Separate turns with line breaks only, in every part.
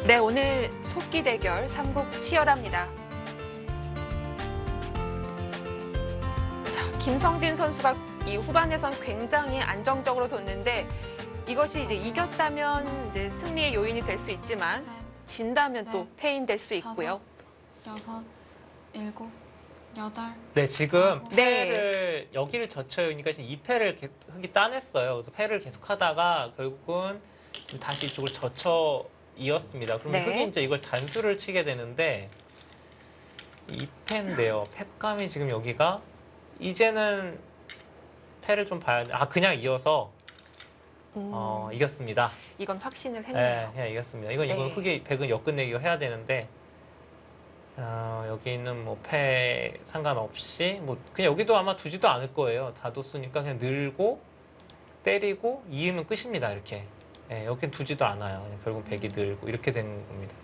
네, 오늘 속기 대결 3국 치열합니다. 자, 김성진 선수가 이 후반에선 굉장히 안정적으로 뒀는데 이것이 이제 이겼다면 이제 승리의 요인이 될 수 있지만 진다면 또 패인 될 수 있고요.
여섯, 일곱, 여덟.
네, 지금
네.
패를 여기를 젖혀요. 그러니까 지금 2패를 흑이 따냈어요. 그래서 패를 계속 하다가 결국은 지금 다시 이쪽을 젖혀 이었습니다. 그러면
네.
흑이 이제 이걸 단수를 치게 되는데 2패인데요. 패감이 지금 여기가 이제는 패를 좀 봐야 돼. 아, 그냥 이어서 이겼습니다.
이건 확신을
네,
했네요.
그냥 이겼습니다. 이건
네.
흑이 백은 역끝내기가 해야 되는데 여기 있는 뭐 패 상관없이 뭐 그냥 여기도 아마 두지도 않을 거예요. 다 뒀으니까 그냥 늘고 때리고 이으면 끝입니다. 이렇게. 네, 여긴 두지도 않아요. 그냥 결국 백이 늘고 이렇게 되는 겁니다.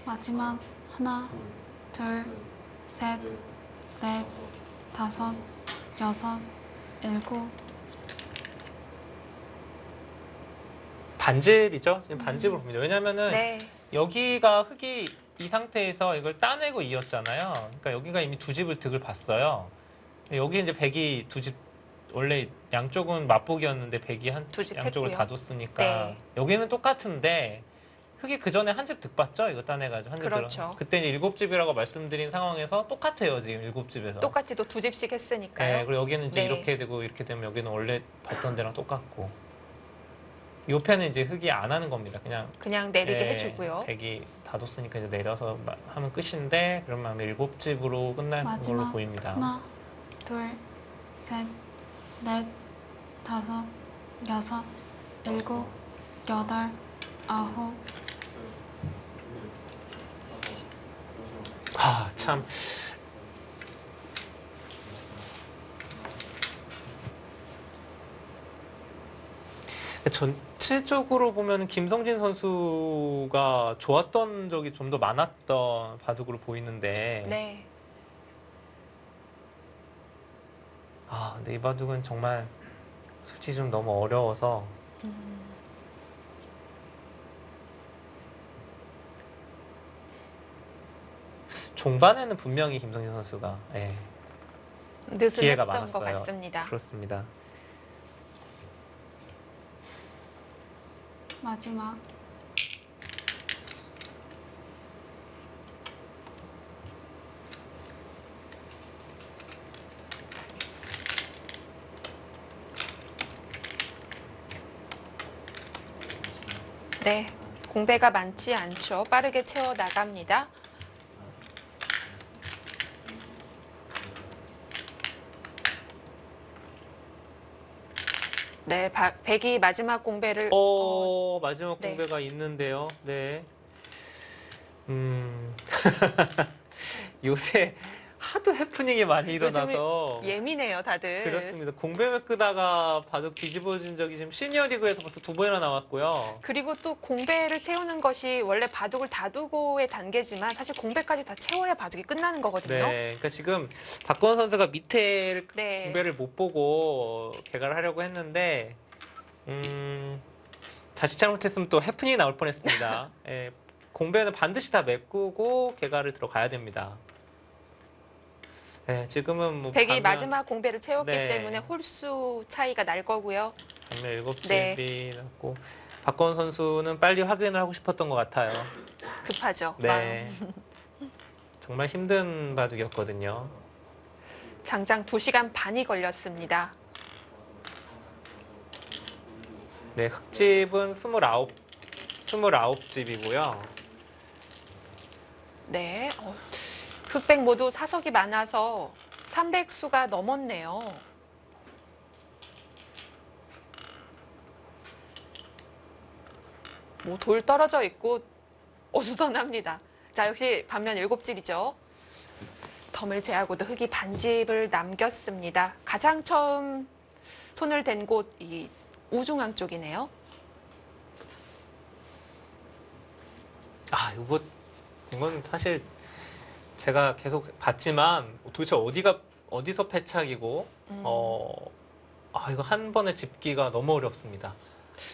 마지막 하나, 둘, 셋, 넷, 다섯, 여섯, 일곱.
반집이죠. 지금 반집으로 봅니다. 왜냐면은
네.
여기가 흑이 이 상태에서 이걸 따내고 이었잖아요. 그러니까 여기가 이미 두 집을 득을 봤어요. 여기 이제 백이 두 집 원래 양쪽은 맞보기였는데 백이
두집
양쪽을
했고요.
다 뒀으니까
네.
여기는 똑같은데 흑이 그 전에 한 집 득 봤죠. 이거 따내가지고 한 집
그렇죠.
그때 이제 7집이라고 말씀드린 상황에서 똑같아요. 지금 7집에서.
똑같이 또 두 집씩 했으니까요.
네, 그리고 여기는 이제
네.
이렇게 되고 이렇게 되면 여기는 원래 봤던 데랑 똑같고. 요 패는 이제 흑이 안 하는 겁니다. 그냥
내리게
네,
해주고요.
백이 다 뒀으니까 이제 내려서 하면 끝인데 그러면 7집으로 끝날 걸로
마지막
보입니다.
하나, 둘, 셋, 넷, 다섯, 여섯, 일곱, 여덟, 아홉.
아, 참. 전체적으로 보면 김성진 선수가 좋았던 적이 좀 더 많았던 바둑으로 보이는데
네.
근데 이 바둑은 정말 솔직히 좀 너무 어려워서 종반에는 분명히 김성진 선수가
느슨했던
기회가
것
많았어요.
같습니다.
그렇습니다.
마지막
네. 공배가 많지 않죠. 빠르게 채워 나갑니다. 네, 백이 마지막 공배를
마지막
네.
공배가 있는데요. 네. 요새 하도 해프닝이 많이 일어나서
예민해요, 다들.
그렇습니다. 공배를 끄다가 바둑 뒤집어진 적이 지금 시니어리그에서 벌써 2번이나 나왔고요.
그리고 또 공배를 채우는 것이 원래 바둑을 다두고의 단계지만 사실 공배까지 다 채워야 바둑이 끝나는 거거든요.
네, 그러니까 지금 박건호 선수가 밑에
네.
공배를 못 보고 개가를 하려고 했는데 자칫 잘못했으면 또 해프닝이 나올 뻔했습니다. 예, 공배는 반드시 다 메꾸고 개가를 들어가야 됩니다. 네, 지금은 뭐
백이
반면,
마지막 공배를 채웠기
네.
때문에 홀수 차이가 날 거고요.
반면 7집이
네.
났고 박건 선수는 빨리 확인을 하고 싶었던 것 같아요.
급하죠.
네,
마음.
정말 힘든 바둑이었거든요.
장장 2시간 반이 걸렸습니다.
네, 흑집은 29집이고요.
네. 흑백 모두 사석이 많아서 300수가 넘었네요. 뭐 돌 떨어져 있고 어수선합니다. 자, 역시 반면 7집이죠. 덤을 제하고도 흑이 반집을 남겼습니다. 가장 처음 손을 댄 곳 이 우중앙 쪽이네요.
이건 사실 제가 계속 봤지만 도대체 어디가 어디서 패착이고 이거 한 번에 짚기가 너무 어렵습니다.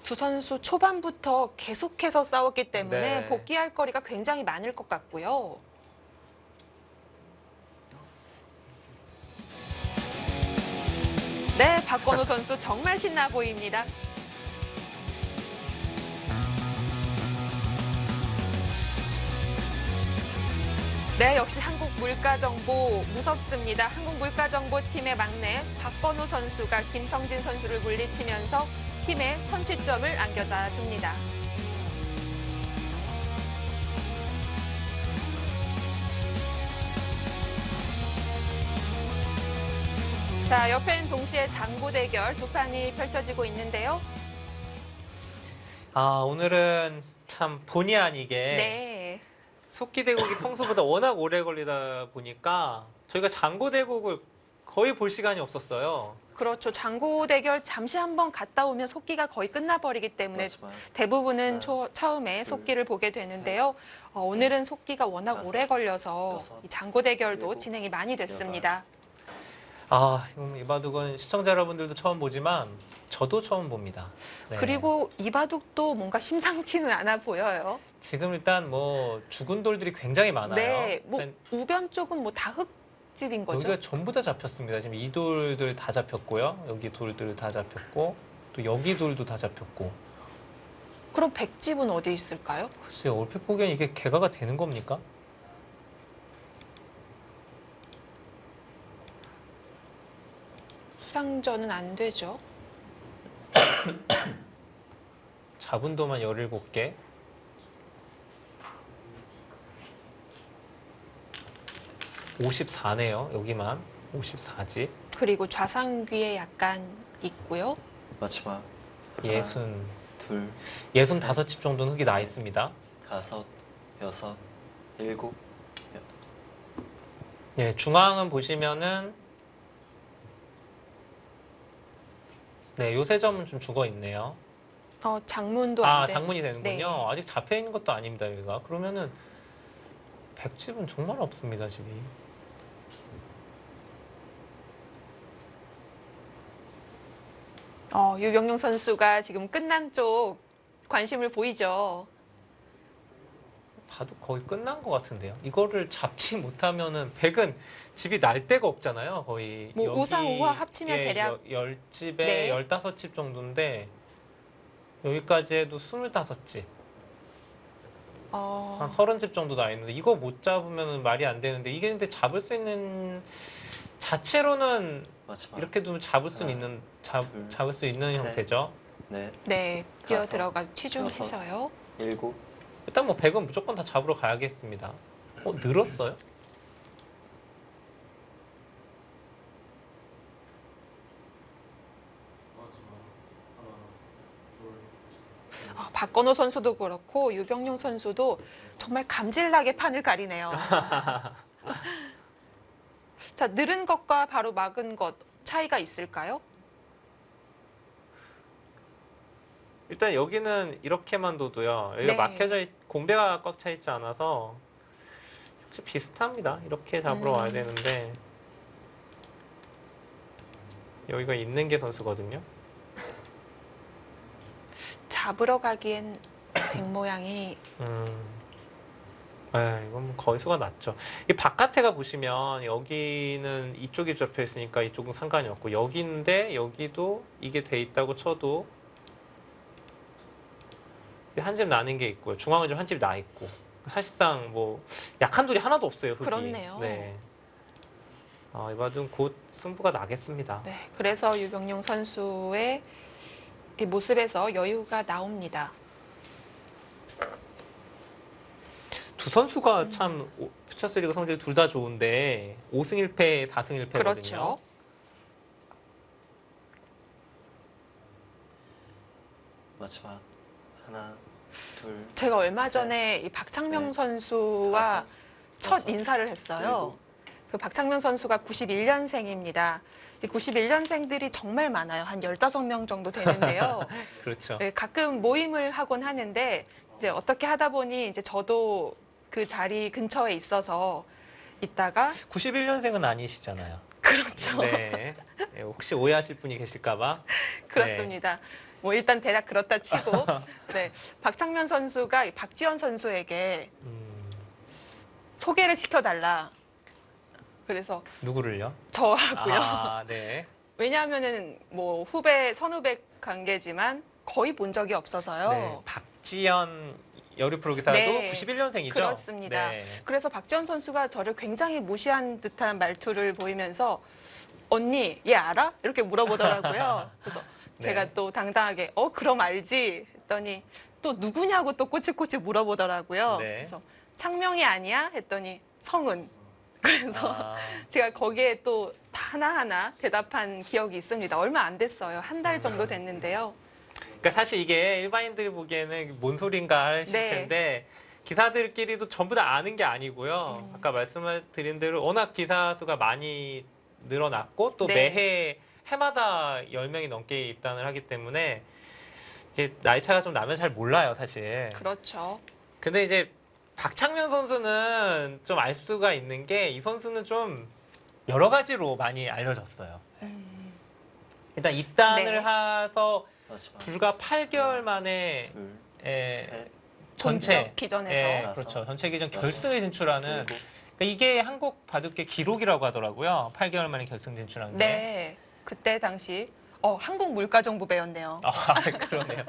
두 선수 초반부터 계속해서 싸웠기 때문에
네.
복귀할 거리가 굉장히 많을 것 같고요. 네, 박건호 선수 정말 신나 보입니다. 네, 역시 한국물가정보 무섭습니다. 한국물가정보팀의 막내 박건호 선수가 김성진 선수를 물리치면서 팀에 선취점을 안겨다 줍니다. 자, 옆엔 동시에 장구 대결 두 판이 펼쳐지고 있는데요.
오늘은 참 본의 아니게
네.
속기 대국이 평소보다 워낙 오래 걸리다 보니까 저희가 장고 대국을 거의 볼 시간이 없었어요.
그렇죠. 장고 대결 잠시 한번 갔다 오면 속기가 거의 끝나버리기 때문에
마지막
대부분은
하나,
처음에
둘,
속기를 보게 되는데요. 오늘은 속기가 워낙
다섯,
오래 걸려서
여섯,
이 장고 대결도
일곱,
진행이 많이 됐습니다.
이 바둑은 시청자 여러분들도 처음 보지만 저도 처음 봅니다. 네.
그리고 이 바둑도 뭔가 심상치는 않아 보여요.
지금 일단 뭐 죽은 돌들이 굉장히 많아요.
네, 뭐
일단
우변 쪽은 뭐 다 흙집인 거죠.
여기가 전부 다 잡혔습니다. 지금 이 돌들 다 잡혔고요. 여기 돌들 다 잡혔고 또 여기 돌도 다 잡혔고.
그럼 백집은 어디 있을까요?
글쎄요, 얼핏 보기엔 이게 개가가 되는 겁니까?
수상전은 안 되죠.
잡은 도만 17개. (54네요) 여기만 54집.
그리고 좌상귀에 약간 있고요.
마지막
예순
둘,
65집 정도는 흙이 나 있습니다.
다섯, 여섯, 일곱,
예, 중앙은 보시면은 네, 요새 점은 좀 죽어 있네요.
장문도 안 돼.
장문이 되는군요.
네.
아직 잡혀 있는 것도 아닙니다, 여기가. 그러면은 100집은 정말 없습니다, 집이.
유병용 선수가 지금 끝난 쪽 관심을 보이죠.
봐도 거의 끝난 것 같은데요. 이거를 잡지 못하면은 100은 집이 날 데가 없잖아요, 거의.
뭐 우상 우하 합치면 대략
10집에
네.
15집 정도인데 여기까지 해도 25집. 한 30집 정도 나 있는데 이거 못 잡으면 말이 안 되는데 이게 근데 잡을 수 있는 자체로는
마지막
이렇게 두면 잡을 수
하나,
있는
둘,
잡을 수 있는
셋.
형태죠.
넷,
네, 뛰어
다섯,
들어가서 치중해서요.
일곱,
일단 뭐 100은 무조건 다 잡으러 가야겠습니다. 늘었어요?
박건호 선수도 그렇고 유병용 선수도 정말 감질나게 판을 가리네요. 자, 늘은 것과 바로 막은 것 차이가 있을까요?
일단 여기는 이렇게만 둬도요. 여기가
네.
막혀져 공배가 꽉 차 있지 않아서 혹시 비슷합니다. 이렇게 잡으러 와야 되는데 여기가 있는 게 선수거든요.
잡으러 가기엔 백 모양이
이건 거의 수가 낮죠. 이 바깥에가 보시면 여기는 이쪽이 접혀 있으니까 이쪽은 상관이 없고 여기인데 여기도 이게 돼 있다고 쳐도 한 집 나는 게 있고요. 중앙은 좀 한 집 나 있고 사실상 뭐 약한 돌이 하나도 없어요. 흙이.
그렇네요.
네. 이 바둑은 곧 승부가 나겠습니다.
네, 그래서 유병용 선수의 이 모습에서 여유가 나옵니다.
두 선수가 참 퓨처스리그 성적이 둘 다 좋은데 5승 1패, 4승 1패거든요.
그렇죠.
마지막 하나, 둘,
제가 얼마
셋,
전에 이 박창명
넷,
선수와
다섯,
첫
여섯,
인사를 했어요.
일곱.
그 박창명 선수가 91년생입니다. 이 91년생들이 정말 많아요. 한 15명 정도 되는데요.
그렇죠.
네, 가끔 모임을 하곤 하는데 이제 어떻게 하다 보니 이제 저도 그 자리 근처에 있어서 있다가
91년생은 아니시잖아요.
그렇죠.
네. 네, 혹시 오해하실 분이 계실까봐.
그렇습니다. 뭐 일단 대략 그렇다 치고 네, 박창면 선수가 박지현 선수에게 소개를 시켜달라. 그래서
누구를요?
저하고요.
아, 네.
왜냐하면은 뭐 후배 선후배 관계지만 거의 본 적이 없어서요.
네. 박지연 여류 프로기사도
네,
91년생이죠?
그렇습니다.
네.
그래서 박지현 선수가 저를 굉장히 무시한 듯한 말투를 보이면서 언니 얘 알아? 이렇게 물어보더라고요. 그래서
네.
제가 또 당당하게 그럼 알지 했더니 또 누구냐고 또 꼬치꼬치 물어보더라고요.
네.
그래서 창명이 아니야? 했더니 성은. 그래서
아,
제가 거기에 또 하나하나 대답한 기억이 있습니다. 얼마 안 됐어요. 한 달 정도 됐는데요.
그러니까 사실 이게 일반인들이 보기에는 뭔 소린가 하실
네.
텐데 기사들끼리도 전부 다 아는 게 아니고요. 아까 말씀드린 대로 워낙 기사 수가 많이 늘어났고 또
네.
매해 해마다 10명이 넘게 입단을 하기 때문에 이게 나이 차가 좀 나면 잘 몰라요, 사실.
그렇죠.
근데 이제 박창면 선수는 좀 알 수가 있는 게 이 선수는 좀 여러 가지로 많이 알려졌어요. 일단 입단을
네.
해서
마지막
불과 8개월 만에
둘,
에,
셋,
전체
본격 기전에서
예,
여섯,
그렇죠. 전체 기전
여섯,
결승에 진출하는
일곱,
그러니까 이게 한국 바둑계 기록이라고 하더라고요. 8개월 만에 결승 진출한 게.
네, 그때 당시 한국 물가정부배였네요.
아, 그러네요.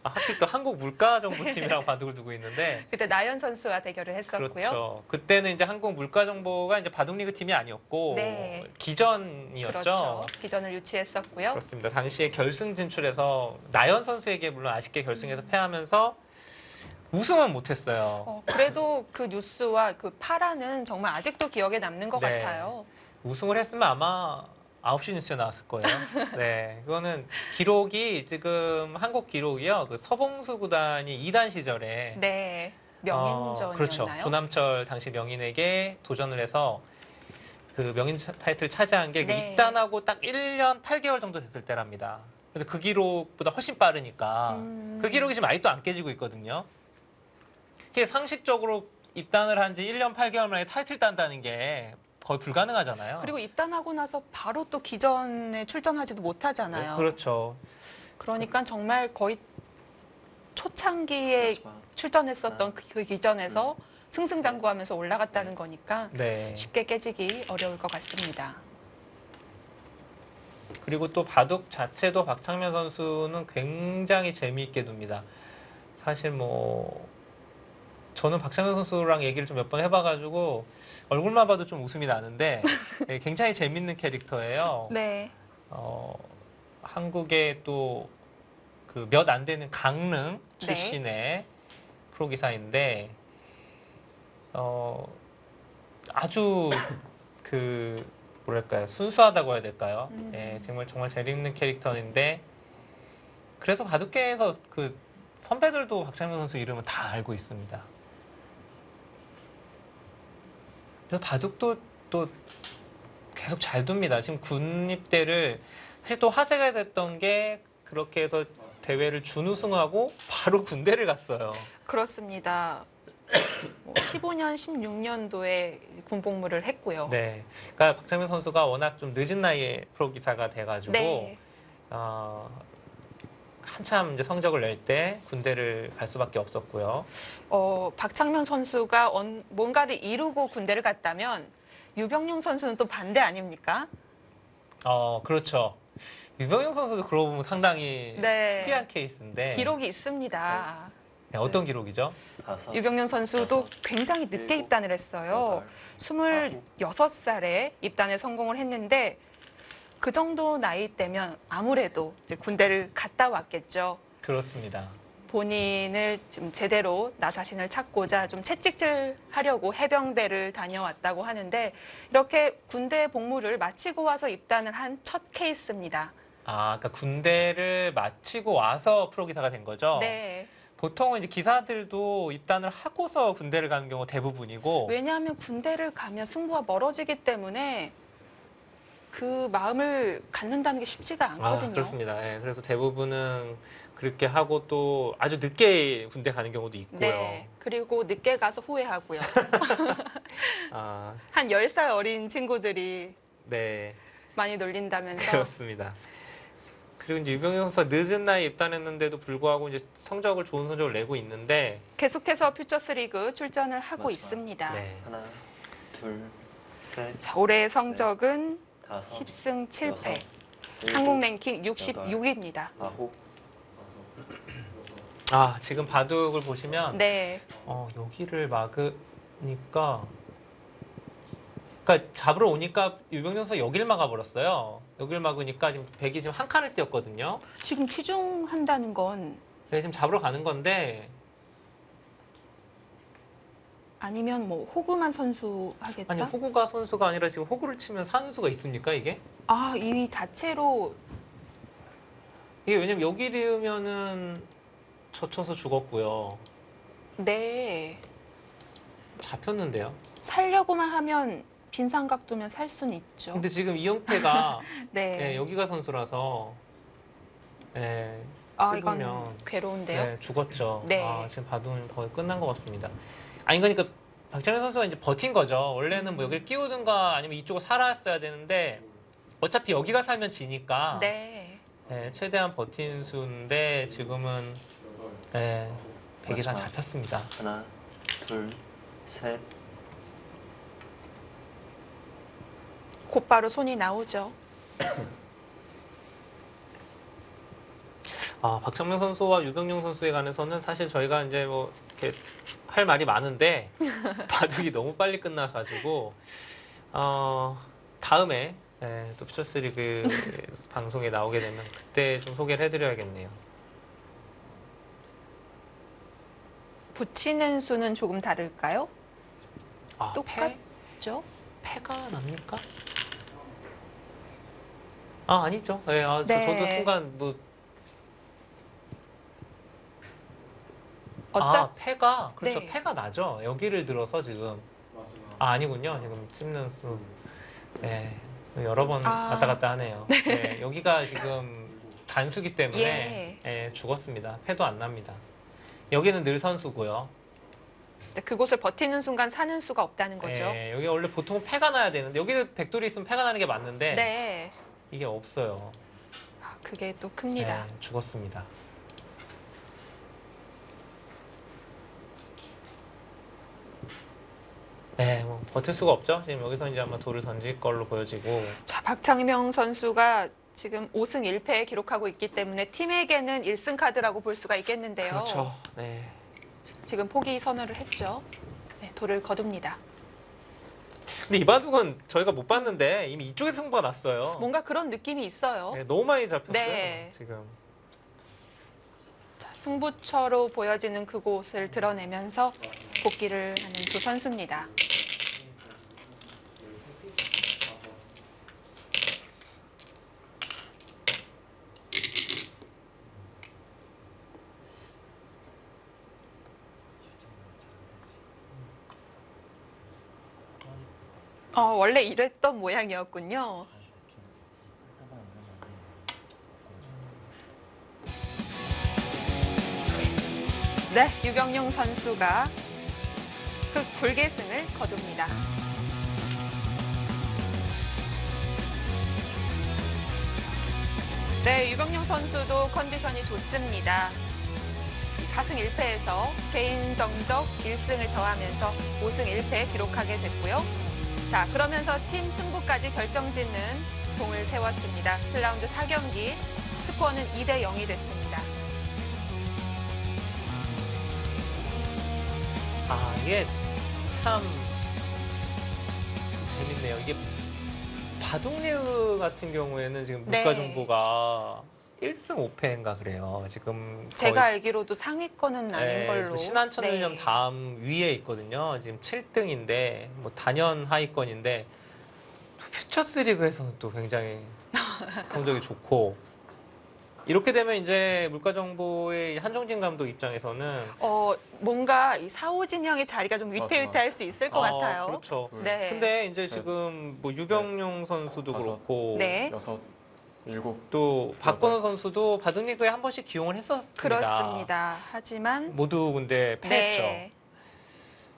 아, 하필 또 한국 물가정보팀이라고 바둑을 두고 있는데.
그때 나연 선수와 대결을 했었고요.
그렇죠. 그때는 이제 한국 물가정보가 이제 바둑리그 팀이 아니었고
네.
기전이었죠.
그렇죠. 기전을 유치했었고요.
그렇습니다. 당시에 결승 진출해서 나연 선수에게 물론 아쉽게 결승에서 패하면서 우승은 못했어요.
그래도 그 뉴스와 그 파라는 정말 아직도 기억에 남는 것
네.
같아요.
우승을 했으면 아마 9시 뉴스에 나왔을 거예요. 네, 그거는 기록이 지금 한국 기록이요. 그 서봉수 구단이 2단 시절에
네, 명인전이었나요?
그렇죠. 조남철 당시 명인에게 도전을 해서 그 명인 타이틀 차지한 게
네.
입단하고 딱 1년 8개월 정도 됐을 때랍니다. 근데 그 기록보다 훨씬 빠르니까 그 기록이 지금 아직도 안 깨지고 있거든요. 이게 상식적으로 입단을 한 지 1년 8개월 만에 타이틀 딴다는 게 거의 불가능하잖아요.
그리고 입단하고 나서 바로 또 기전에 출전하지도 못하잖아요.
그렇죠.
그러니까 정말 거의 초창기에
마지막
출전했었던 그 기전에서 승승장구하면서 올라갔다는 거니까
네.
쉽게 깨지기 어려울 것 같습니다.
그리고 또 바둑 자체도 박창면 선수는 굉장히 재미있게 둡니다. 사실 뭐 저는 박창면 선수랑 얘기를 좀 몇 번 해봐가지고 얼굴만 봐도 좀 웃음이 나는데 굉장히 재밌는 캐릭터예요.
네.
한국의 또 그 몇 안 되는 강릉 출신의 프로기사인데 아주 그 뭐랄까요 순수하다고 해야 될까요? 예, 정말 재밌는 캐릭터인데 그래서 바둑계에서 그 선배들도 박창면 선수 이름은 다 알고 있습니다. 그래서 바둑도 또 계속 잘 둡니다. 지금 군입대를 사실 또 화제가 됐던 게 그렇게 해서 대회를 준우승하고 바로 군대를 갔어요.
그렇습니다. 15년, 16년도에 군복무를 했고요.
네, 그러니까 박창면 선수가 워낙 좀 늦은 나이에 프로기사가 돼가지고
네.
한참 이제 성적을 낼 때 군대를 갈 수밖에 없었고요.
박창면 선수가 뭔가를 이루고 군대를 갔다면 유병용 선수는 또 반대 아닙니까?
그렇죠. 유병영 선수도 그러고 보면 상당히
네.
특이한 케이스인데
기록이 있습니다.
네, 어떤 기록이죠?
다섯,
유병용 선수도
여섯,
굉장히 늦게
일곱,
입단을 했어요.
여덟,
26살에 입단에 성공을 했는데 그 정도 나이 때면 아무래도 이제 군대를 갔다 왔겠죠.
그렇습니다.
본인을 좀 제대로 나 자신을 찾고자 좀 채찍질 하려고 해병대를 다녀왔다고 하는데 이렇게 군대 복무를 마치고 와서 입단을 한 첫 케이스입니다.
그러니까 군대를 마치고 와서 프로기사가 된 거죠?
네.
보통은 이제 기사들도 입단을 하고서 군대를 가는 경우가 대부분이고
왜냐하면 군대를 가면 승부가 멀어지기 때문에 그 마음을 갖는다는 게 쉽지가 않거든요.
그렇습니다. 예, 그래서 대부분은 그렇게 하고 또 아주 늦게 군대 가는 경우도 있고요.
네. 그리고 늦게 가서 후회하고요.
아,
한 10살 어린 친구들이
네.
많이 놀린다면서.
그렇습니다. 그리고 이제 유병영 선수가 늦은 나이에 입단했는데도 불구하고 이제 좋은 성적을 내고 있는데
계속해서 퓨처스리그 출전을 하고
마지막.
있습니다.
네.
하나, 둘, 셋,
자, 올해의 성적은
다섯,
10승 7패.
여섯, 일곱,
한국 랭킹 66입니다.
아홉,
아, 지금 바둑을 보시면
네.
여기를 막으니까 그러니까 잡으러 오니까 유병영 선수 여기를 막아버렸어요. 여기를 막으니까 지금 백이 지금 한 칸을 띄었거든요.
지금 치중한다는 건
네, 지금 잡으러 가는 건데
아니면 뭐 호구만 선수 하겠다?
아니 호구가 선수가 아니라 지금 호구를 치면 산수가 있습니까 이게?
아, 이 자체로
이게 왜냐면 여기 되면은 젖혀서 죽었고요.
네.
잡혔는데요.
살려고만 하면 빈 삼각 두면 살 수는 있죠.
근데 지금 이 형태가
네.
네, 여기가 선수라서
아,
씹으면,
이건 괴로운데요.
네, 죽었죠.
네.
아, 지금 바둑은 거의 끝난 것 같습니다. 아니 그러니까 박찬현 선수가 이제 버틴 거죠. 원래는 뭐 여기를 끼우든가 아니면 이쪽을 살았어야 되는데 어차피 여기가 살면 지니까
네.
최대한 버틴 수인데 지금은 백이 다
마지막.
잡혔습니다.
하나, 둘, 셋,
곧바로 손이 나오죠.
아, 박찬명 선수와 유병용 선수에 관해서는 사실 저희가 이제 뭐 이렇게 할 말이 많은데 바둑이 너무 빨리 끝나가지고 다음에 또 퓨처스리그 방송에 나오게 되면 그때 좀 소개를 해드려야겠네요.
붙이는 수는 조금 다를까요?
아,
똑같죠?
패가 납니까? 아, 아니죠. 네,
네.
저도 순간 뭐 패가 그렇죠.
네.
패가 나죠. 여기를 들어서 지금 아니군요. 지금 찝는 수. 네. 여러 번 왔다 갔다 하네요. 네, 여기가 지금 단수기 때문에 죽었습니다. 패도 안 납니다. 여기는 늘 선수고요.
네, 그곳을 버티는 순간 사는 수가 없다는 거죠.
여기 원래 보통 패가 나야 되는데 여기는 백돌이 있으면 패가 나는 게 맞는데
네.
이게 없어요.
아, 그게 또 큽니다.
죽었습니다. 네, 뭐 버틸 수가 없죠. 지금 여기서 이제 아마 돌을 던질 걸로 보여지고.
자, 박창명 선수가 지금 5승 1패 기록하고 있기 때문에 팀에게는 1승 카드라고 볼 수가 있겠는데요.
그렇죠. 네.
지금 포기 선언을 했죠. 네, 돌을 거둡니다.
근데 이 바둑은 저희가 못 봤는데 이미 이쪽에서 승부가 났어요.
뭔가 그런 느낌이 있어요.
네, 너무 많이 잡혔어요.
네.
지금.
자, 승부처로 보여지는 그곳을 드러내면서 복귀를 하는 두 선수입니다. 원래 이랬던 모양이었군요. 네, 유병용 선수가 흑불계승을 거둡니다. 네, 유병용 선수도 컨디션이 좋습니다. 4승 1패에서 개인 정적 1승을 더하면서 5승 1패 기록하게 됐고요. 자, 그러면서 팀 승부까지 결정짓는 공을 세웠습니다. 7라운드 4경기 스코어는 2대 0이 됐습니다.
아, 이게 참 재밌네요. 이게 바둑리그 같은 경우에는 지금
네.
물가정보가 1승 5패인가 그래요. 지금
제가 알기로도 상위권은 아닌 걸로.
신한천을염
네.
다음 위에 있거든요. 지금 7등인데 뭐 단연 하위권인데 퓨처스리그에서는 또 굉장히 성적이 좋고 이렇게 되면 이제 물가정보의 한정진 감독 입장에서는
뭔가 이 사오진영의 자리가 좀 위태위태할 수 있을 것 같아요.
그렇죠.
둘,
네.
근데 이제
셋,
지금 뭐 유병용 선수도
다섯,
그렇고
네.
여섯, 일곱,
또 박건우 선수도 바둑리그에 한 번씩 기용을 했었습니다.
그렇습니다. 하지만
모두 근데 패했죠.
네.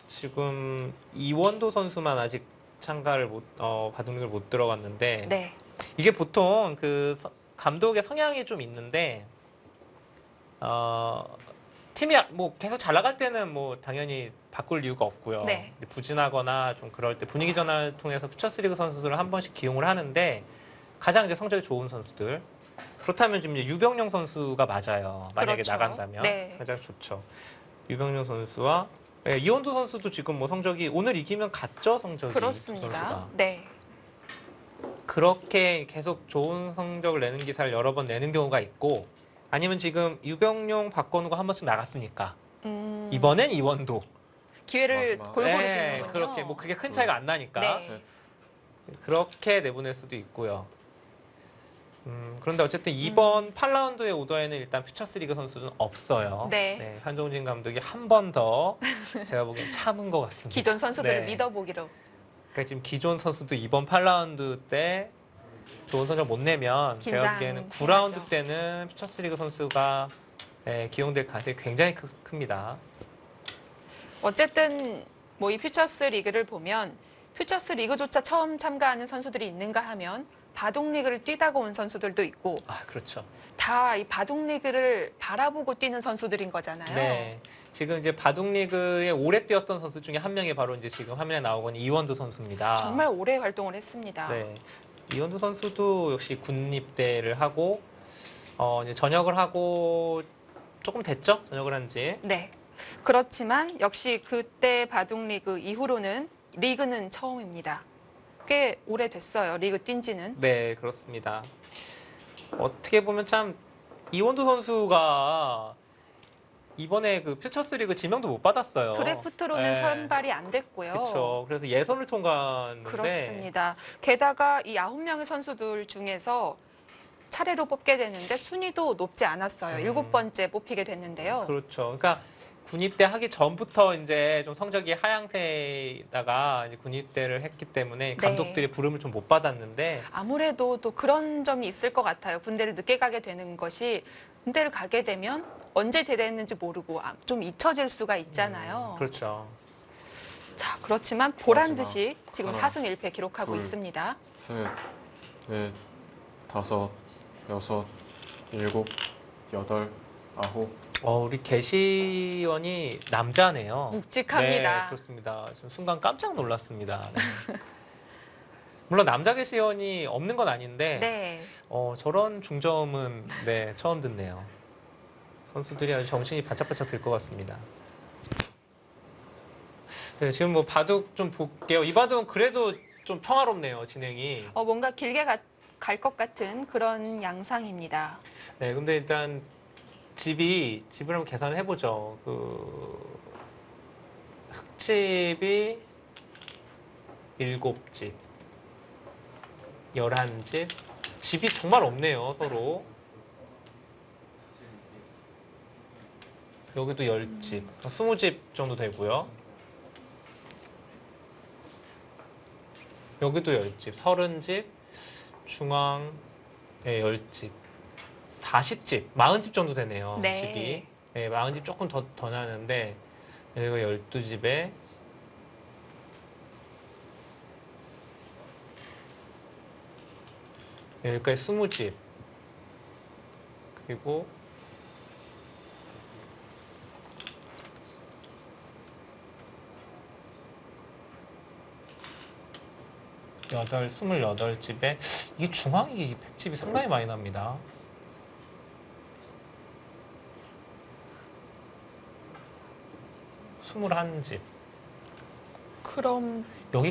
지금 이원도 선수만 아직 참가를 바둑릭을 못 들어갔는데
네.
이게 보통 그 감독의 성향이 좀 있는데 팀이 뭐 계속 잘 나갈 때는 뭐 당연히 바꿀 이유가 없고요.
네.
부진하거나 좀 그럴 때 분위기 전환을 통해서 퓨처스리그 선수들을 한 번씩 기용을 하는데 가장 이제 성적이 좋은 선수들 그렇다면 지금 이제 유병용 선수가 맞아요. 만약에
그렇죠.
나간다면
네.
가장 좋죠. 유병용 선수와 이원두 선수도 지금 뭐 성적이 오늘 이기면 갔죠 성적이 두
그렇습니다.
선수가.
네.
그렇게 계속 좋은 성적을 내는 기사를 여러 번 내는 경우가 있고 아니면 지금 유병용 박건우가 한 번씩 나갔으니까 이번엔 이원도
기회를
마지막.
골고루
네,
주는군요.
그렇게 뭐 그게 큰 차이가 안 나니까
네.
그렇게 내보낼 수도 있고요. 그런데 어쨌든 이번 8라운드의 오더에는 일단 퓨처스리그 선수는 없어요.
네.
한종진 감독이 한 번 더 제가 보기엔 참은 것 같습니다.
기존 선수들을
네.
믿어보기로.
그러니까 지금 기존 선수도 이번 8라운드 때 좋은 성적 못 내면 제가 보기에는
긴장해야죠.
9라운드 때는 퓨처스리그 선수가 기용될 가능성이 굉장히 큽니다.
어쨌든 뭐 이 퓨처스 리그를 보면 퓨처스 리그조차 처음 참가하는 선수들이 있는가 하면 바둑 리그를 뛰다가 온 선수들도 있고
아, 그렇죠.
다 이 바둑 리그를 바라보고 뛰는 선수들인 거잖아요.
네. 지금 이제 바둑 리그에 오래 뛰었던 선수 중에 한 명이 바로 이제 지금 화면에 나오고 있는 이원두 선수입니다.
정말 오래 활동을 했습니다.
네. 이원두 선수도 역시 군 입대를 하고 이제 전역을 하고 조금 됐죠? 전역을 한 지.
네. 그렇지만 역시 그때 바둑 리그 이후로는 리그는 처음입니다. 꽤 오래됐어요. 리그 뛴 지는.
네, 그렇습니다. 어떻게 보면 참 이원두 선수가 이번에 그 퓨처스리그 지명도 못 받았어요.
드래프트로는
네.
선발이 안 됐고요.
그렇죠. 그래서 예선을 통과했는데
그렇습니다. 게다가 이 9명의 선수들 중에서 차례로 뽑게 되는데 순위도 높지 않았어요. 7번째 뽑히게 됐는데요.
그렇죠. 그러니까 군입대 하기 전부터 이제 좀 성적이 하향세다가 이제 군입대를 했기 때문에 감독들이 부름을 좀 못 받았는데
아무래도 또 그런 점이 있을 것 같아요. 군대를 늦게 가게 되는 것이 군대를 가게 되면 언제 제대했는지 모르고 좀 잊혀질 수가 있잖아요.
그렇죠.
자, 그렇지만 보란
마지막.
듯이 지금
하나,
4승 1패 기록하고
둘.
있습니다.
셋, 넷, 다섯, 여섯, 일곱, 여덟, 아홉.
우리 개시원이 남자네요.
묵직합니다.
네, 그렇습니다. 좀 순간 깜짝 놀랐습니다. 네. 물론 남자 개시원이 없는 건 아닌데
네.
저런 중점은 네, 처음 듣네요. 선수들이 아주 정신이 바짝바짝 들 것 같습니다. 네, 지금 뭐 바둑 좀 볼게요. 이 바둑은 그래도 좀 평화롭네요, 진행이.
뭔가 길게 갈 것 같은 그런 양상입니다.
네, 근데 일단 집을 한번 계산을 해보죠. 그 흙집이 7집, 11집. 집이 정말 없네요, 서로. 여기도 10집, 20집 정도 되고요. 여기도 10집, 30집, 중앙에 10집, 40집, 40집 정도 되네요.
네.
집이. 네, 40집 조금 더 나는데 여기가 12집에 여기까지 20집. 그리고 여덟, 28집에 이게 중앙이 100집이 상당히 많이 납니다. 스물한 집.
그럼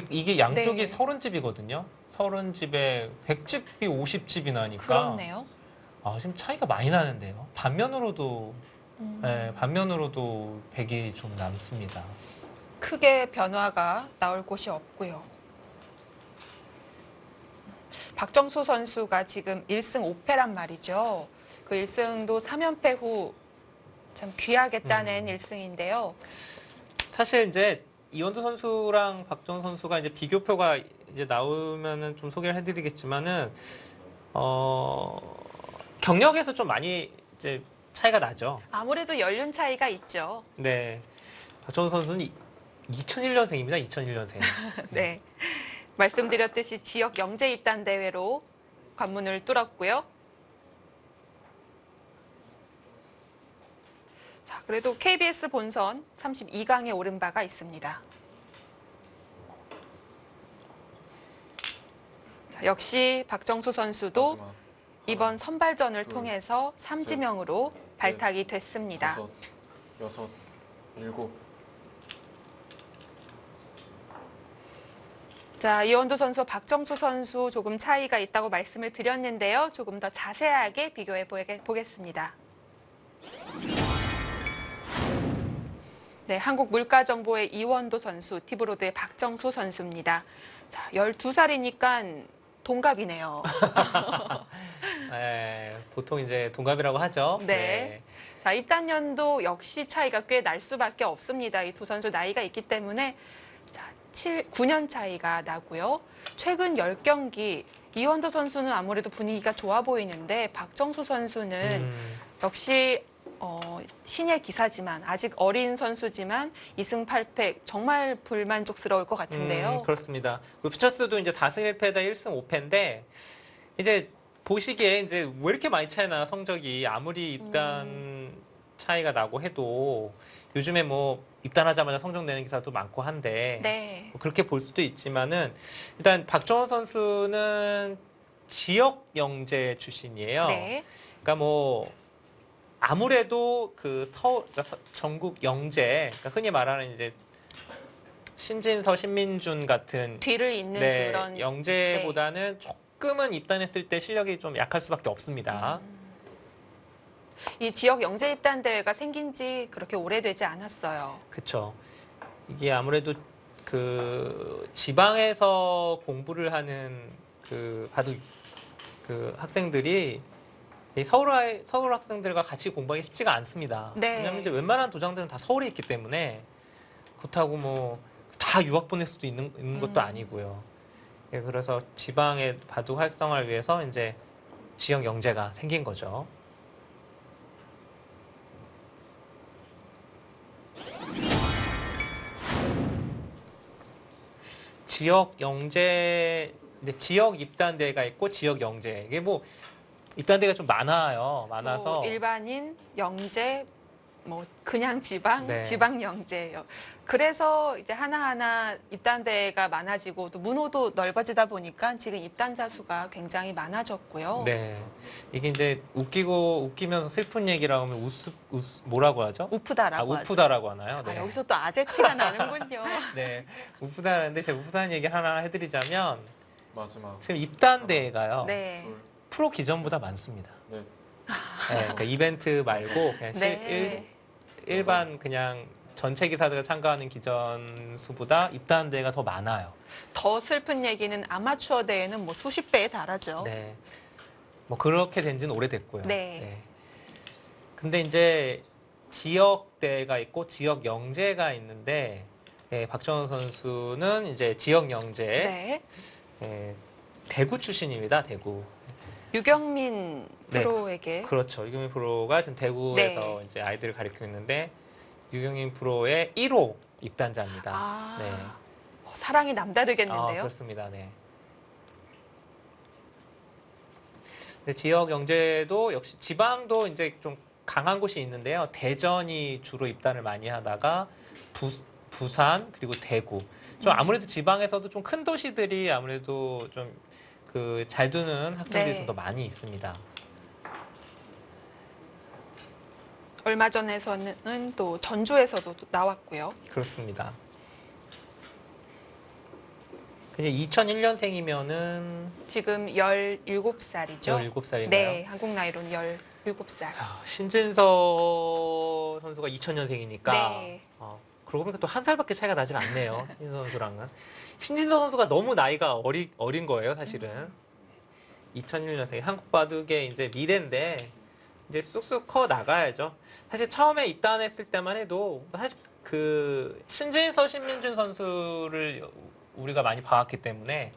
이게 양쪽이
네.
30집이거든요. 30집에 100집이 50집이 나니까
그렇네요.
지금 차이가 많이 나는데요. 반면으로도 네, 반면으로도 100이 좀 남습니다.
크게 변화가 나올 곳이 없고요. 박정수 선수가 지금 1승 5패란 말이죠. 그 1승도 3연패 후 참 귀하게 따낸 1승인데요.
사실 이제 이원두 선수랑 박정 선수가 이제 비교표가 이제 나오면은 좀 소개를 해드리겠지만은 경력에서 좀 많이 이제 차이가 나죠.
아무래도 연륜 차이가 있죠.
네, 박정 선수는 2001년생입니다. 2001년생.
네. 말씀드렸듯이 지역 영재 입단 대회로 관문을 뚫었고요. 자, 그래도 KBS 본선 32강에 오른 바가 있습니다. 자, 역시 박정수 선수도
마지막
이번 선발전을
둘,
통해서 삼지명으로 발탁이 됐습니다.
다섯, 여섯, 일곱.
자, 이원도 선수, 박정수 선수 조금 차이가 있다고 말씀을 드렸는데요. 조금 더 자세하게 비교해 보겠습니다. 네, 한국물가정보의 이원도 선수, 티브로드의 박정수 선수입니다. 자, 12살이니까 동갑이네요.
네, 보통 이제 동갑이라고 하죠.
네. 자, 입단 연도 역시 차이가 꽤 날 수밖에 없습니다. 이 두 선수 나이가 있기 때문에 자, 9년 차이가 나고요. 최근 10경기 이원도 선수는 아무래도 분위기가 좋아 보이는데 박정수 선수는 역시 신예 기사지만 아직 어린 선수지만 2승 8패 정말 불만족스러울 것 같은데요.
그렇습니다. 그 퓨처스도 이제 4승 1패다 1승 5패인데 이제 보시기에 이제 왜 이렇게 많이 차이나 성적이 아무리 입단 차이가 나고 해도 요즘에 뭐 입단하자마자 성적 내는 기사도 많고 한데
네.
뭐 그렇게 볼 수도 있지만은 일단 박정원 선수는 지역 영재 출신이에요.
네.
그러니까 뭐 아무래도 그 그러니까 전국 영재, 그러니까 흔히 말하는 이제 신진서, 신민준 같은
뒤를 잇는
네,
그런
영재보다는 조금은 입단했을 때 실력이 좀 약할 수밖에 없습니다.
이 지역 영재 입단 대회가 생긴 지 그렇게 오래되지 않았어요.
그렇죠. 이게 아무래도 그 지방에서 공부를 하는 그 바둑 그 학생들이 이 서울 학생들과 같이 공부하기 쉽지가 않습니다.
네.
왜냐하면 이제 웬만한 도장들은 다 서울에 있기 때문에 그렇다고 뭐 다 유학 보낼 수도 있는 것도 아니고요. 예, 그래서 지방의 바둑 활성화를 위해서 이제 지역 영재가 생긴 거죠. 지역 영재, 지역 입단대가 있고 지역 영재. 이게 뭐 입단대가 좀 많아요. 많아서
뭐 일반인, 영재, 뭐 그냥 지방,
네.
지방 영재예요. 그래서 이제 하나하나 입단대가 많아지고 또 문호도 넓어지다 보니까 지금 입단자 수가 굉장히 많아졌고요.
네. 이게 이제 웃기면서 슬픈 얘기라고 하면 뭐라고 하죠?
우프다라고 하죠.
우프다라고 하나요?
아,
네.
여기서 또 아재티가 나는군요.
네. 우프다라는데 제가 우프다는 얘기 하나 해드리자면
마지막
지금 입단대가요.
네.
둘,
프로 기존보다 많습니다.
넷,
네, 그러니까 이벤트 말고 그냥
네.
일반 그냥 전체 기사들가 참가하는 기전 수보다 입단 대회가 더 많아요.
더 슬픈 얘기는 아마추어 대회는 뭐 수십 배에 달하죠.
네. 뭐 그렇게 된 지는 오래됐고요.
네.
근데 이제 지역 대회가 있고 지역 영재가 있는데 박정원 선수는 이제 지역 영재
네.
대구 출신입니다. 대구.
유경민
네.
프로에게
그렇죠. 유경민 프로가 지금 대구에서
네.
이제 아이들을 가르치고 있는데 유경민 프로의 1호 입단자입니다.
아,
네.
사랑이 남다르겠는데요.
그렇습니다. 네. 근데 지역 영재도 역시 지방도 이제 좀 강한 곳이 있는데요. 대전이 주로 입단을 많이 하다가 부산 그리고 대구. 좀 아무래도 지방에서도 좀 큰 도시들이 아무래도 좀 그 잘 두는 학생들이
네.
좀 더 많이 있습니다.
얼마 전에서는 또 전주에서도 나왔고요.
그렇습니다. 그냥 2001년생이면은
지금 17살이죠.
17살인가요?
네, 한국 나이로는 17살.
신진서 선수가 2000년생이니까
네.
그러고 보니까 또 한 살밖에 차이가 나진 않네요. 신진서 선수랑은. 신진서 선수가 너무 나이가 어린 거예요, 사실은. 2001년생 한국 바둑의 이제 미래인데 이제 쑥쑥 커 나가야죠. 사실 처음에 입단했을 때만 해도 사실 그 신진서, 신민준 선수를 우리가 많이 봐왔기 때문에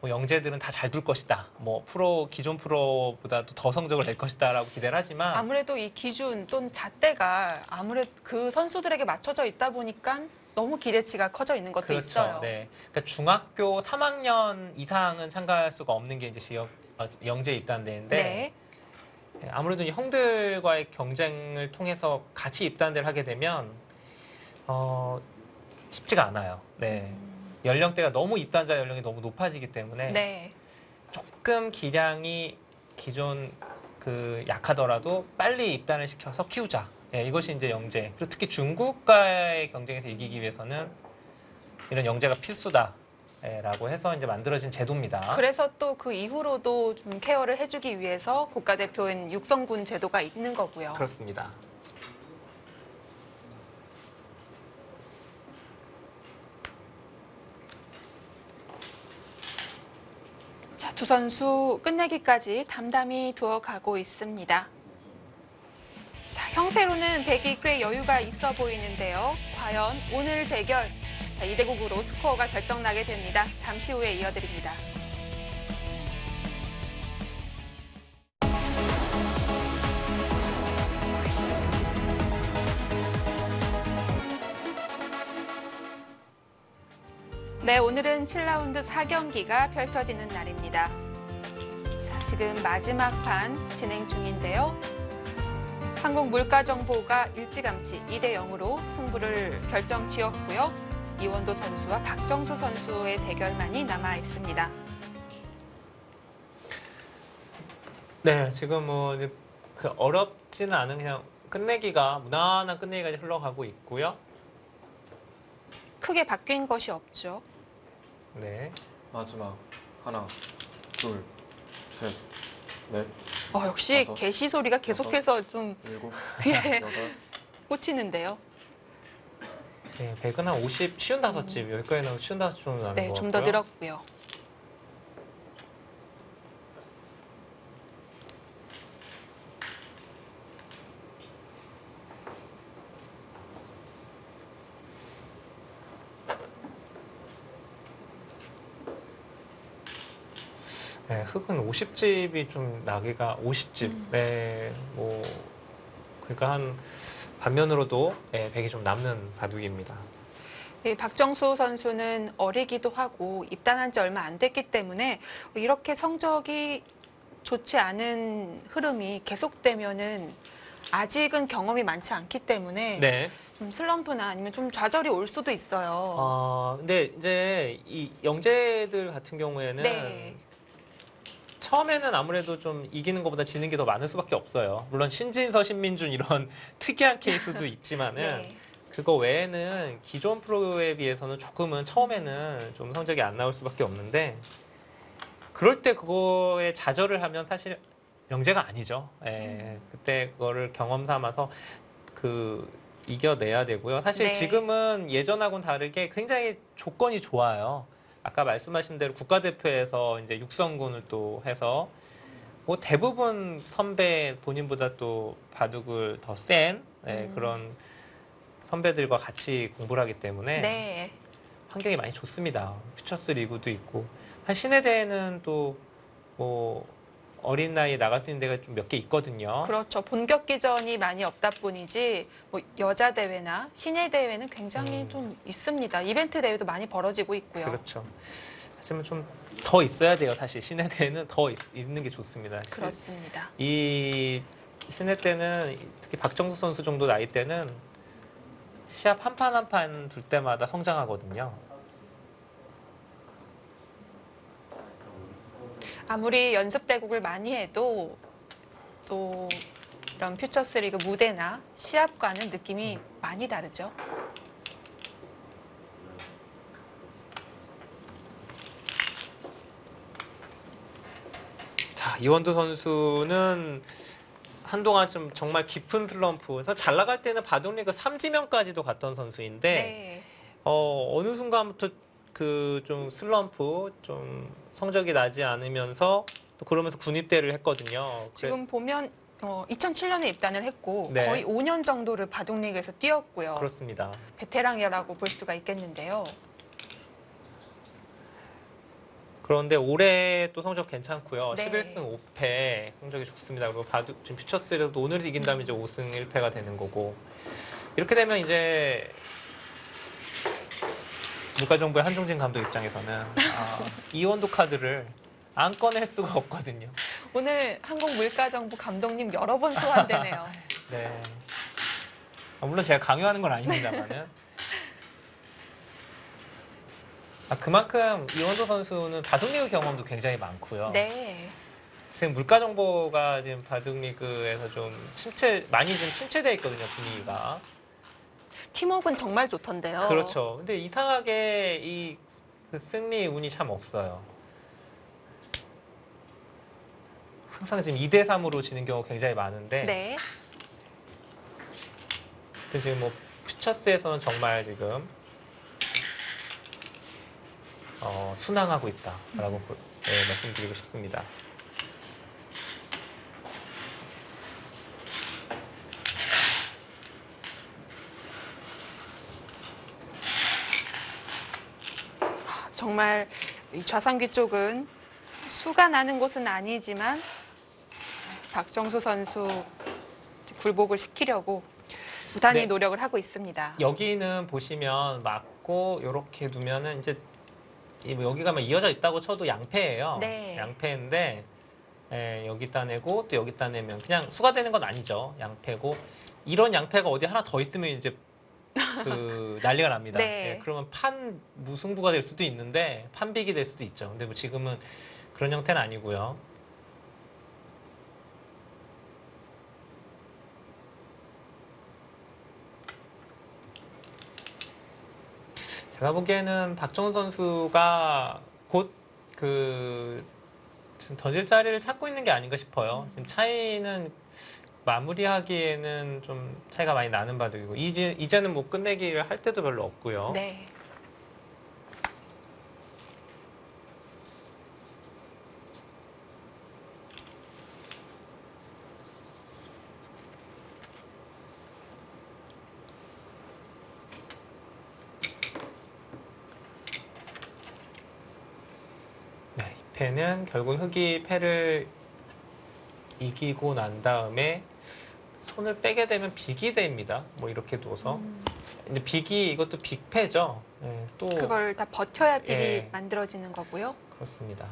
뭐 영재들은 다 잘 둘 것이다. 뭐 프로 기존 프로보다도 더 성적을 낼 것이다라고 기대를 하지만
아무래도 이 기준 또는 잣대가 아무래도 그 선수들에게 맞춰져 있다 보니까 너무 기대치가 커져 있는 것도
그렇죠.
있어요.
네. 그러니까 중학교 3학년 이상은 참가할 수가 없는 게 이제 영재 입단대인데
네.
아무래도 이 형들과의 경쟁을 통해서 같이 입단대를 하게 되면 쉽지가 않아요. 네. 연령대가 너무 입단자 연령이 너무 높아지기 때문에
네.
조금 기량이 기존 그 약하더라도 빨리 입단을 시켜서 키우자. 예, 이것이 이제 영재. 그리고 특히 중국과의 경쟁에서 이기기 위해서는 이런 영재가 필수다라고 해서 이제 만들어진 제도입니다.
그래서 또 그 이후로도 좀 케어를 해주기 위해서 국가대표인 육성군 제도가 있는 거고요.
그렇습니다.
자, 두 선수 끝내기까지 담담히 두어가고 있습니다. 자, 형세로는 백이 꽤 여유가 있어 보이는데요. 과연 오늘 대결 2대9로 스코어가 결정나게 됩니다. 잠시 후에 이어드립니다. 네, 오늘은 7라운드 4경기가 펼쳐지는 날입니다. 자, 지금 마지막 판 진행 중인데요. 한국물가정보가 일찌감치 2대0으로 승부를 결정지었고요. 이원도 선수와 박정수 선수의 대결만이 남아 있습니다.
네, 지금 뭐 이제 그 어렵지는 않은 그냥 끝내기가 무난한 끝내기까지 흘러가고 있고요.
크게 바뀐 것이 없죠.
네.
마지막 하나, 둘, 셋, 넷,
역시
다섯,
개시 소리가 계속해서 좀
일곱,
귀에
여덟.
꽂히는데요.
네, 100은 한 50, 55집, 여기까지는 55집 정도 나는
네,
것
좀 더
같고요.
늘었고요.
네, 흙은 50집이 좀 나기가 50집. 네, 뭐 그러니까 한 반면으로도 네, 100이 좀 남는 바둑입니다.
네, 박정수 선수는 어리기도 하고 입단한 지 얼마 안 됐기 때문에 이렇게 성적이 좋지 않은 흐름이 계속되면은 아직은 경험이 많지 않기 때문에
네.
좀 슬럼프나 아니면 좀 좌절이 올 수도 있어요.
근데 이제 이 영재들 같은 경우에는
네.
처음에는 아무래도 좀 이기는 것보다 지는 게 더 많을 수밖에 없어요. 물론 신진서, 신민준 이런 특이한 케이스도 있지만은
네.
그거 외에는 기존 프로에 비해서는 조금은 처음에는 좀 성적이 안 나올 수밖에 없는데 그럴 때 그거에 좌절을 하면 사실 영재가 아니죠. 예, 그때 그거를 경험 삼아서 이겨내야 되고요. 사실
네.
지금은 예전하고는 다르게 굉장히 조건이 좋아요. 아까 말씀하신 대로 국가대표에서 이제 육성군을 또 해서 뭐 대부분 선배 본인보다 또 바둑을 더 센 그런 선배들과 같이 공부를 하기 때문에
네.
환경이 많이 좋습니다. 퓨처스 리그도 있고 한 시내 대회는 또 뭐 어린 나이에 나갈 수 있는 데가 좀 몇 개 있거든요.
그렇죠. 본격 기전이 많이 없다 뿐이지 뭐 여자 대회나 시내 대회는 굉장히 좀 있습니다. 이벤트 대회도 많이 벌어지고 있고요.
그렇죠. 하지만 좀 더 있어야 돼요. 사실 시내 대회는 더 있는 게 좋습니다.
그렇습니다.
이 시내 때는 특히 박정수 선수 정도 나이 때는 시합 한 판 한 판 둘 때마다 성장하거든요.
아무리 연습 대국을 많이 해도 또 이런 퓨처스리그 무대나 시합과는 느낌이 많이 다르죠.
자, 이원도 선수는 한동안 좀 정말 깊은 슬럼프. 잘 나갈 때는 바둑리그 3지명까지도 갔던 선수인데
네.
어느 순간부터 그 좀 슬럼프, 좀 성적이 나지 않으면서 또 그러면서 군입대를 했거든요.
지금 보면 2007년에 입단을 했고
네.
거의 5년 정도를 바둑리그에서 뛰었고요.
그렇습니다.
베테랑이라고 볼 수가 있겠는데요.
그런데 올해 또 성적 괜찮고요.
네.
11승 5패 성적이 좋습니다. 그리고 지금 퓨처스에서도 오늘 이긴다면 이제 5승 1패가 되는 거고 이렇게 되면 이제 물가정부의 한종진 감독 입장에서는 이원도 카드를 안 꺼낼 수가 없거든요.
오늘 한국물가정부 감독님 여러 번 소환되네요.
네. 물론 제가 강요하는 건 아닙니다만은. 그만큼 이원도 선수는 바둑리그 경험도 굉장히 많고요.
네.
지금 물가정보가 지금 바둑리그에서 좀 많이 좀 침체되어 있거든요, 분위기가.
팀워크는 정말 좋던데요.
그렇죠. 근데 이상하게 그 승리 운이 참 없어요. 항상 지금 2대 3으로 지는 경우가 굉장히 많은데.
네.
근데 지금 뭐 퓨처스에서는 정말 지금 순항하고 있다라고 말씀드리고 싶습니다.
정말 이 좌상귀 쪽은 수가 나는 곳은 아니지만 박정수 선수 굴복을 시키려고 부단히
네.
노력을 하고 있습니다.
여기는 보시면 맞고 이렇게 두면은 이제 여기가 막 이어져 있다고 쳐도 양패예요.
네.
양패인데 여기 따내고 또 여기 따내면 그냥 수가 되는 건 아니죠. 양패고 이런 양패가 어디 하나 더 있으면 이제 그 난리가 납니다.
네.
그러면 무승부가 될 수도 있는데 판비기 될 수도 있죠. 근데 뭐 지금은 그런 형태는 아니고요. 제가 보기에는 박정우 선수가 곧 지금 던질 자리를 찾고 있는 게 아닌가 싶어요. 지금 차이는 마무리하기에는 좀 차이가 많이 나는 바둑이고 이제는 뭐 끝내기를 할 때도 별로 없고요.
네.
네, 이 패는 결국 흑이 패를 이기고 난 다음에 손을 빼게 되면 비기대입니다. 뭐 이렇게 둬서. 근데 이것도 빅패죠. 네, 또
그걸 다 버텨야 빌이
예.
만들어지는 거고요.
그렇습니다.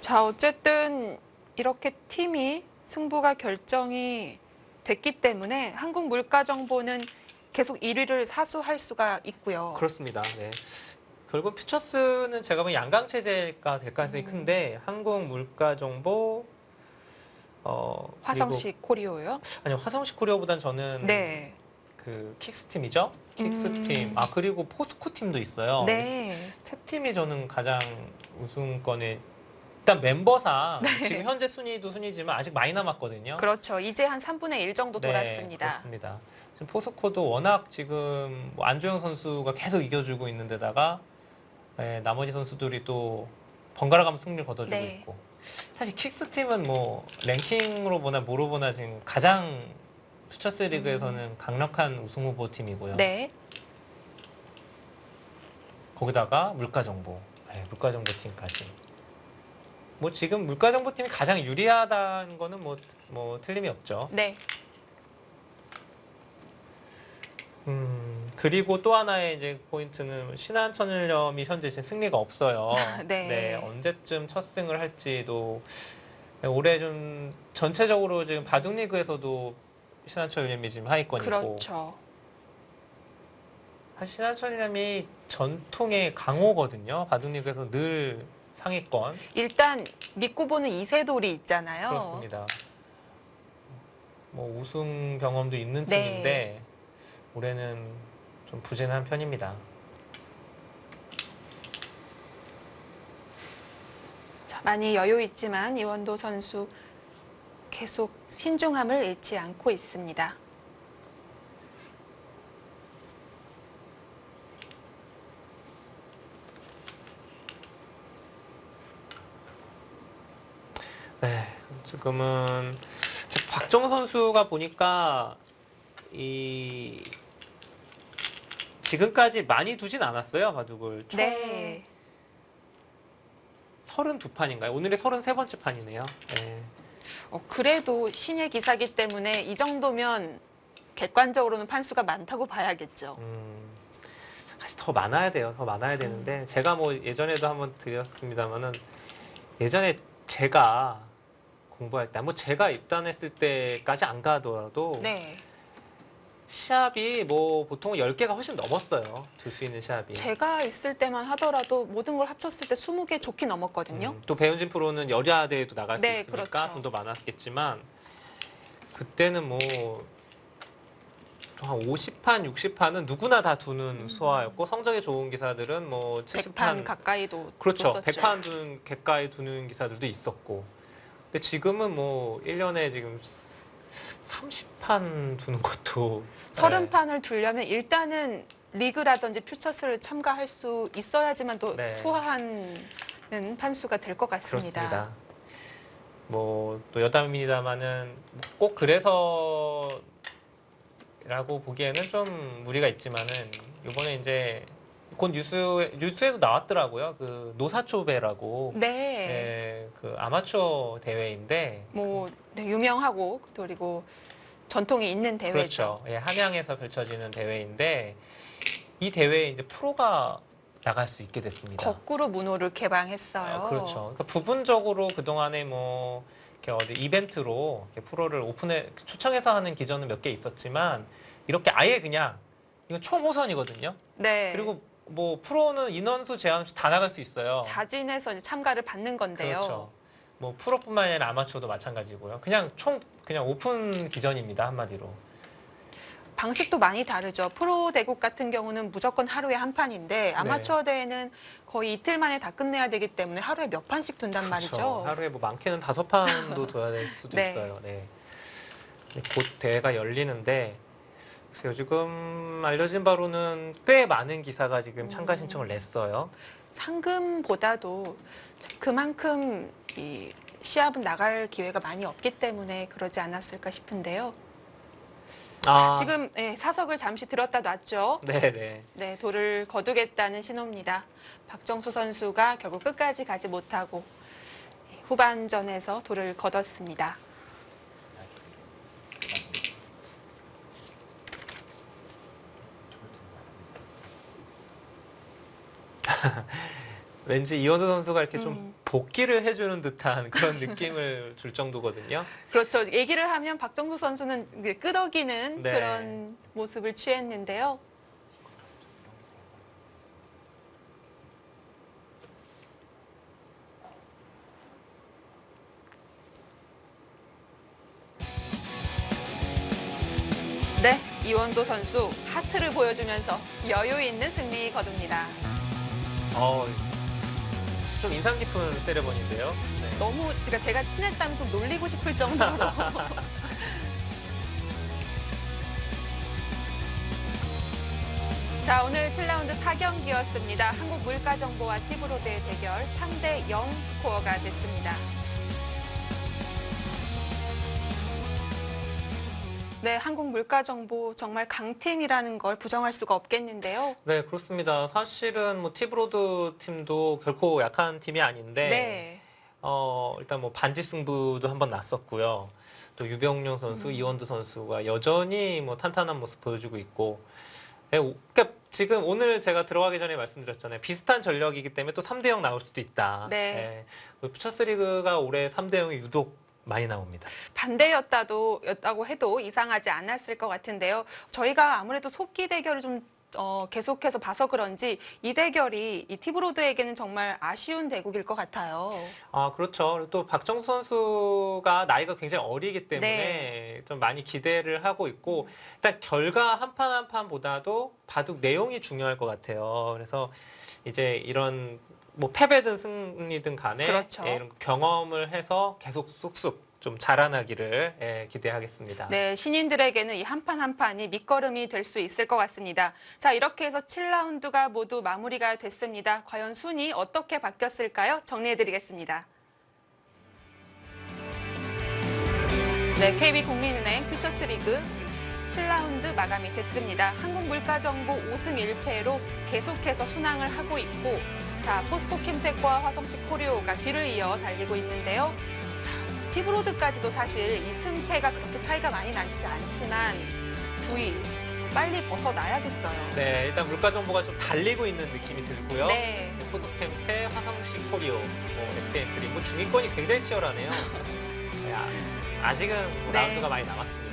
자, 어쨌든 이렇게 팀이 승부가 결정이 됐기 때문에 한국물가정보는 계속 1위를 사수할 수가 있고요.
그렇습니다. 네. 결국 퓨처스는 제가 보기엔 양강 체제가 될 가능성이 큰데 한국 물가 정보
화성식 코리오요?
아니요 화성식 코리아보단 저는
네.
그 킥스 팀이죠. 킥스 팀. 그리고 포스코 팀도 있어요.
네.
세 팀이 저는 가장 우승권에 일단 멤버상
네.
지금 현재 순위도 순위지만 아직 많이 남았거든요.
그렇죠. 이제 한 3분의 1 정도
네,
돌았습니다.
그렇습니다. 지금 포스코도 워낙 지금 뭐 안조영 선수가 계속 이겨주고 있는 데다가 나머지 선수들이 또 번갈아가면서 승리를 거둬주고
네.
있고 사실 킥스 팀은 뭐 랭킹으로 보나 뭐로 보나 지금 가장 퓨처스 리그에서는 강력한 우승 후보 팀이고요.
네.
거기다가 물가정보, 물가정보 팀까지. 뭐 지금 물가정보 팀이 가장 유리하다는 거는 뭐 틀림이 없죠.
네.
그리고 또 하나의 이제 포인트는 신한천일염이 현재 지금 승리가 없어요.
네.
언제쯤 첫 승을 할지도 올해 좀 전체적으로 지금 바둑리그에서도 신한천일염이 지금 하위권이고.
그렇죠.
사실 신한천일염이 전통의 강호거든요. 바둑리그에서 늘 상위권.
일단 믿고 보는 이세돌이 있잖아요.
그렇습니다. 뭐 우승 경험도 있는
네.
팀인데 올해는 좀 부진한 편입니다.
자, 많이 여유 있지만 이원도 선수 계속 신중함을 잃지 않고 있습니다.
네, 지금은 박정 선수가 보니까 지금까지 많이 두진 않았어요, 바둑을. 총
네.
32판인가요? 오늘이 33번째 판이네요. 네.
그래도 신예 기사기 때문에 이 정도면 객관적으로는 판수가 많다고 봐야겠죠.
사실 더 많아야 돼요. 더 많아야 되는데 제가 뭐 예전에도 한번 드렸습니다만은 예전에 제가 공부할 때, 뭐 제가 입단했을 때까지 안 가더라도
네.
시합이 뭐 보통 10개가 훨씬 넘었어요. 둘 수 있는 시합이.
제가 있을 때만 하더라도 모든 걸 합쳤을 때 20개 좋게 넘었거든요.
또 배윤진 프로는 여자대회도 나갈 수
네,
있으니까
그렇죠.
좀 더 많았겠지만 그때는 뭐 한 50판, 60판은 누구나 다 두는 수화였고 성적이 좋은 기사들은 뭐
100판
70판
가까이도
그렇죠.
뒀었죠.
100판 두는 객가에 두는 기사들도 있었고. 근데 지금은 뭐 1년에 지금 30판 두는 것도
30판을 두려면 일단은 리그라든지 퓨처스를 참가할 수 있어야지만 또
네.
소화하는 판수가 될 것 같습니다.
그렇습니다. 뭐 또 여담입니다만은 꼭 그래서라고 보기에는 좀 무리가 있지만은 이번에 이제 곧 뉴스에도 나왔더라고요. 그 노사초배라고
네.
그 아마추어 대회인데
뭐 네, 유명하고 그리고 전통이 있는 대회죠.
그렇죠. 예, 한양에서 펼쳐지는 대회인데 이 대회에 이제 프로가 나갈 수 있게 됐습니다.
거꾸로 문호를 개방했어요.
그렇죠. 그러니까 부분적으로 그 동안에 뭐 이렇게 어디 이벤트로 이렇게 프로를 오픈해 초청해서 하는 기전은 몇 개 있었지만 이렇게 아예 그냥 이건 총호선이거든요.
네.
그리고 뭐 프로는 인원수 제한 없이 다 나갈 수 있어요.
자진해서 이제 참가를 받는 건데요.
그렇죠. 뭐 프로뿐만 아니라 아마추어도 마찬가지고요. 그냥 오픈 기전입니다, 한마디로.
방식도 많이 다르죠. 프로 대국 같은 경우는 무조건 하루에 한 판인데 아마추어 대회는 거의 이틀 만에 다 끝내야 되기 때문에 하루에 몇 판씩 둔단
그렇죠.
말이죠.
하루에 뭐 많게는 5판도 둬야 될 수도
네.
있어요. 네. 곧 대회가 열리는데 글쎄요, 지금 알려진 바로는 꽤 많은 기사가 지금 참가 신청을 냈어요.
상금보다도 그만큼 이 시합은 나갈 기회가 많이 없기 때문에 그러지 않았을까 싶은데요. 자, 지금 사석을 잠시 들었다 놨죠.
네네.
네, 돌을 거두겠다는 신호입니다. 박정수 선수가 결국 끝까지 가지 못하고 후반전에서 돌을 거뒀습니다.
왠지 이원우 선수가 이렇게 좀 복귀를 해주는 듯한 그런 느낌을 줄 정도거든요.
그렇죠. 얘기를 하면 박정수 선수는 이제 끄덕이는
네.
그런 모습을 취했는데요. 네, 이원도 선수 하트를 보여주면서 여유 있는 승리 거둡니다.
좀 인상 깊은 세레머니인데요. 네.
너무 그러니까 제가 친했다면 좀 놀리고 싶을 정도로. 자, 오늘 7라운드 4경기였습니다. 한국물가정보와 티브로드의 대결 3대0 스코어가 됐습니다. 네, 한국물가정보 정말 강팀이라는 걸 부정할 수가 없겠는데요.
네, 그렇습니다. 사실은 뭐 티브로드 팀도 결코 약한 팀이 아닌데
네.
일단 뭐 반집 승부도 한번 났었고요. 또 유병용 선수, 이원두 선수가 여전히 뭐 탄탄한 모습 보여주고 있고. 네, 그러니까 지금 오늘 제가 들어가기 전에 말씀드렸잖아요. 비슷한 전력이기 때문에 또 3대0 나올 수도 있다.
네.
퓨처스 리그가 올해 3대0이 유독 많이 나옵니다.
반대였다고 해도 이상하지 않았을 것 같은데요. 저희가 아무래도 속기 대결을 좀 계속해서 봐서 그런지 이 대결이 이 티브로드에게는 정말 아쉬운 대국일 것 같아요.
아, 그렇죠. 그리고 또 박정수 선수가 나이가 굉장히 어리기 때문에
네.
좀 많이 기대를 하고 있고 일단 결과 한 판 한 판보다도 바둑 내용이 중요할 것 같아요. 그래서 이제 이런 뭐 패배든 승리든 간에
그렇죠.
이런 경험을 해서 계속 쑥쑥 좀 자라나기를 기대하겠습니다.
네, 신인들에게는 이 한 판 한 판이 밑거름이 될 수 있을 것 같습니다. 자, 이렇게 해서 7라운드가 모두 마무리가 됐습니다. 과연 순위 어떻게 바뀌었을까요? 정리해드리겠습니다. 네, KB국민은행 퓨처스리그 7라운드 마감이 됐습니다. 한국물가정보 5승 1패로 계속해서 순항을 하고 있고, 자, 포스코 킴텍과 화성식 코리오가 뒤를 이어 달리고 있는데요. 자, 티브로드까지도 사실 이 승패가 그렇게 차이가 많이 나지 않지만 9위 빨리 벗어나야겠어요.
네, 일단 물가 정보가 좀 달리고 있는 느낌이 들고요.
네.
포스캠페, 화성식 코리오, SK엔트리, 중위권이 굉장히 치열하네요. 네, 아직은
네.
라운드가 많이 남았습니다.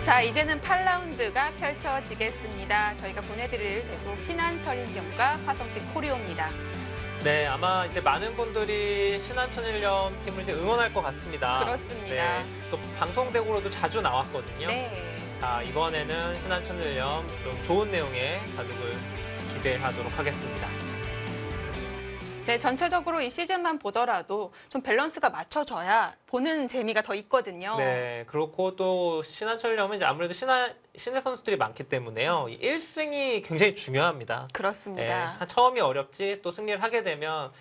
자, 이제는 8라운드가 펼쳐지겠습니다. 저희가 보내드릴 대구 신한철인경과 화성식 코리오입니다.
네, 아마 이제 많은 분들이 신한천일염 팀을 이제 응원할 것 같습니다.
그렇습니다.
네, 또 방송대구로도 자주 나왔거든요.
네.
자, 이번에는 신한천일염 좀 좋은 내용의 바둑을 기대하도록 하겠습니다.
네, 전체적으로 이 시즌만 보더라도 좀 밸런스가 맞춰져야 보는 재미가 더 있거든요.
네, 그렇고 또 신한천일염은 이제 아무래도 신의 선수들이 많기 때문에요. 이 1승이 굉장히 중요합니다.
그렇습니다.
네, 처음이 어렵지 또 승리를 하게 되면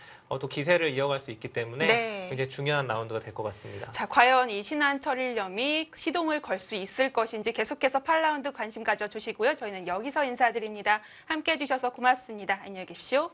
또 기세를 이어갈 수 있기 때문에
네.
굉장히 중요한 라운드가 될 것 같습니다.
자, 과연 이 신한철일염이 시동을 걸 수 있을 것인지 계속해서 8라운드 관심 가져주시고요. 저희는 여기서 인사드립니다. 함께해 주셔서 고맙습니다. 안녕히 계십시오.